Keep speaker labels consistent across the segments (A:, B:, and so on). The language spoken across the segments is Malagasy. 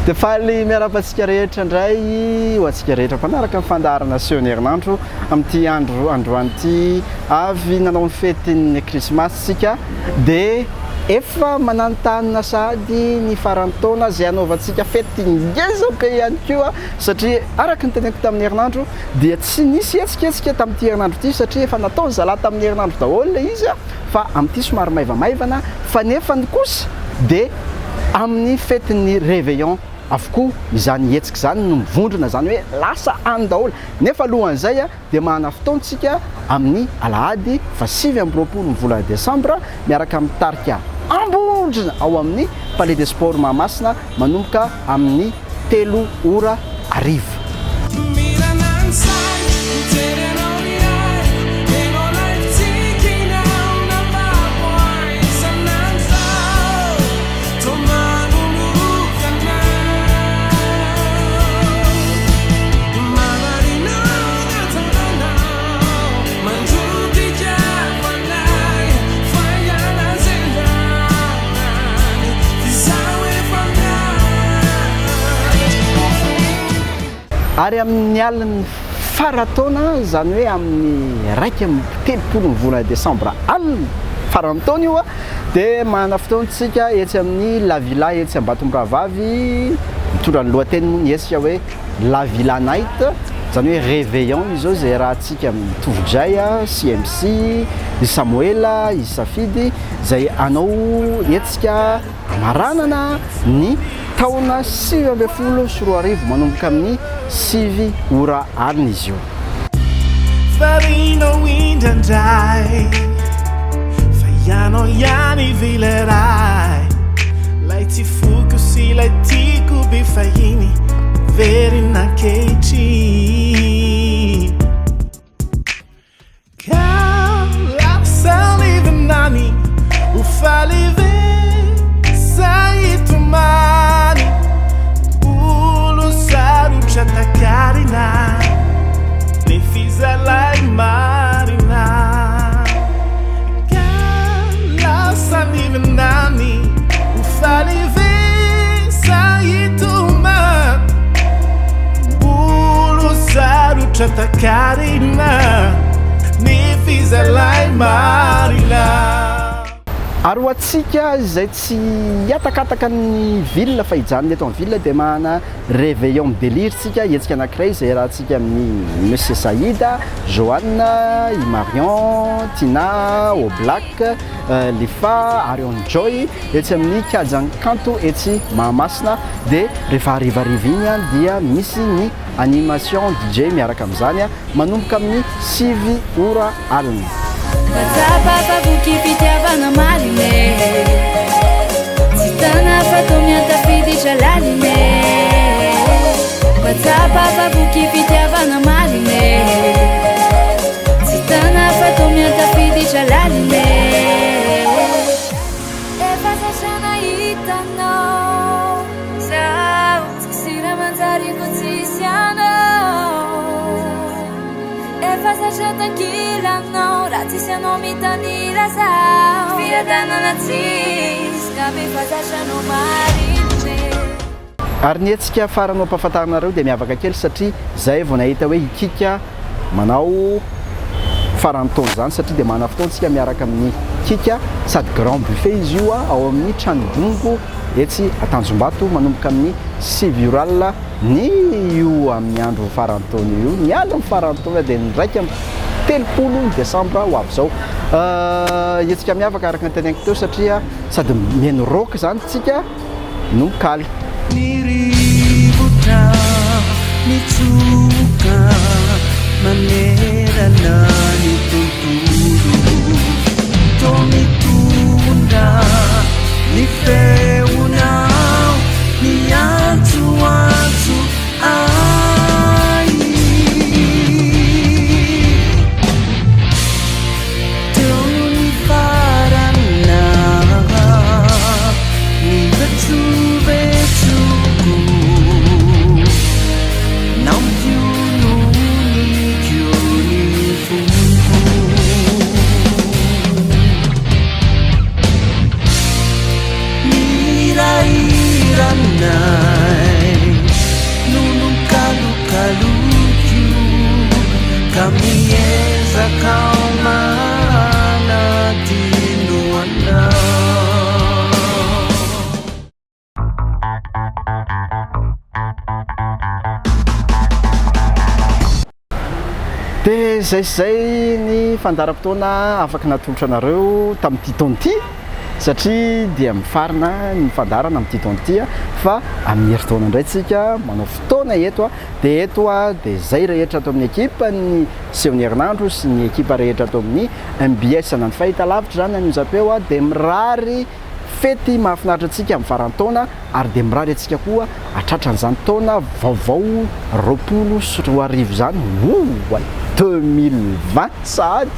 A: dia faly miarapantsika rehetra indray ho antsika rehetra mpanaraka ny fandarana seho ny herinandro amin'ity androanyity avy nanao ny fetin'ny krismasy sika dia efa mananontanyna sady ny faran'ny taona zay anaovantsika fety ngezaka ihany koa satria araka ny teneko tamin'ny herinandro dia tsy nisy etsiketsika tamin'ity herinandro ity satria efa natao ny zala tamin'ny herinandro daholo le izy fa amin'ity somary maivamaivana fa nefa ny kosa dia amin'ny fetin'ny réveillon avokoa izany hetsika zany no mivondrona zany hoe lasa any daholo nefa alohan'izay dia mahana fotoantsika amin'ny alahady fa 7 ny volana desambra miaraka amin'ny tarika ambondrina ao amin'ny palais des sports Mahamasina manomboka amin'ny 3 ora arivo. Ary amin'ny aliny farataona zany hoe amin'ny 3 ny volana desambra aliny faran'ny taona io dia mahana fotoantsika etsy amin'ny La Villa etsy Ambatomboravavy mitondra ny lohateny moa ny hetsika hoe La Villa Night zany hoe réveillon izy zao zay rahantsika mitovy-dray CMC i Samuela i Safidy zay anao etsika amaranana ny taona 2024 manomboka amin'ny 7 ora alina izy io.
B: Farino indrandray fa ianao ihany ivileray lay tsy foko sy lay tiako be fahiny verina kehitriny ka lasa livinany ho faly ve saitomany olo sarotra takarina le fizalay marina ka lasa livinany ho faly ve saitomany olo sarotra takarina le fizalay marina.
A: Ary ho antsika izay tsy hiatakataka ny ville fa hijanona eto amin'ny ville dia mahana réveillon midélire tsika hetsika anankiray izay rahantsika amin'ny Monsieur Saïda, Joanne, i Marion, Tina, Oblak, Lifa, Arion Joy etsy amin'ny Kajang Kanto etsy Mahamasina dia rehefa harivariva iny dia misy ny animation DJ miaraka amin'izany manomboka amin'ny 7 ora alina.
C: Batsapapa buki fitiavana marine Sitana fatomi antafiditra laline Batsapapa buki fitiavana marine Sitana fatomi antafiditra laline Efa sasana hitanao Zao tsisira manjariko tsisianao Efa sasana tankilanao raha tsisy anao mitanila zao fiadanana tsiska efa sasanao marinitry.
A: Ary ny hetsika faranao ampahafantarinareo dia miavaka kely satria zay vao nahita hoe ikika manao faran'ny taona zany satria dia mahana fotoantsika miaraka amin'ny kika sady grand buffet izy io ao amin'ny tranodongo etsy Atanjombato manomboka amin'ny 7 ora alina ny io amin'ny andro faran'ny taona io ny aliny faran'ny taona dia ny 3 desambra ho avy zao hetsika miavaka araka ny teneniko teo satria sady mihaino rock zany tsika no mikaly.
B: Ny rivotra mitsoka manerana ny tontolo to mitondra ny feonao ny antsoantso ai teo ny farana ny vetrovetsoko nampiono ny kiony fonko
A: dia zay ny fandaram-potoana afaka natolotra anareo tamin'ity taona ity satria dia mifarina ny fandarana amin'ity taona ity fa amin'ny herintaona indray tsika manao fotoana eto dia eto dia zay rehetra ato amin'ny ekipa ny sehony herinandro sy ny ekipa rehetra ato amin'ny MBS na ny fahitalavitra zany an'Onjapeo dia mirary fety mahafinaritra antsika amin'ny farantaona ary dia mirary antsika koa atratran'izany taona vaovao 2020 zany 2020 sady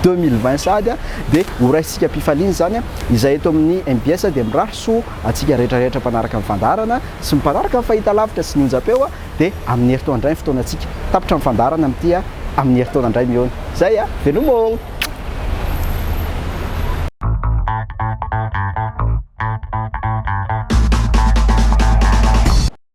A: 2020 sady dia horaisika mpifaliana zany izay eto amin'ny MBS dia mirary soa atsika rehetrarehetra mpanaraka amin'ny fandarana sy mpanaraka amin'ny fahitalavitra sy ny Onjapeo dia amin'ny herintaona indray fotoana atsika tapitra amin'ny fandarana amin'ity amin'ny herintaona indray mihaona zay velomo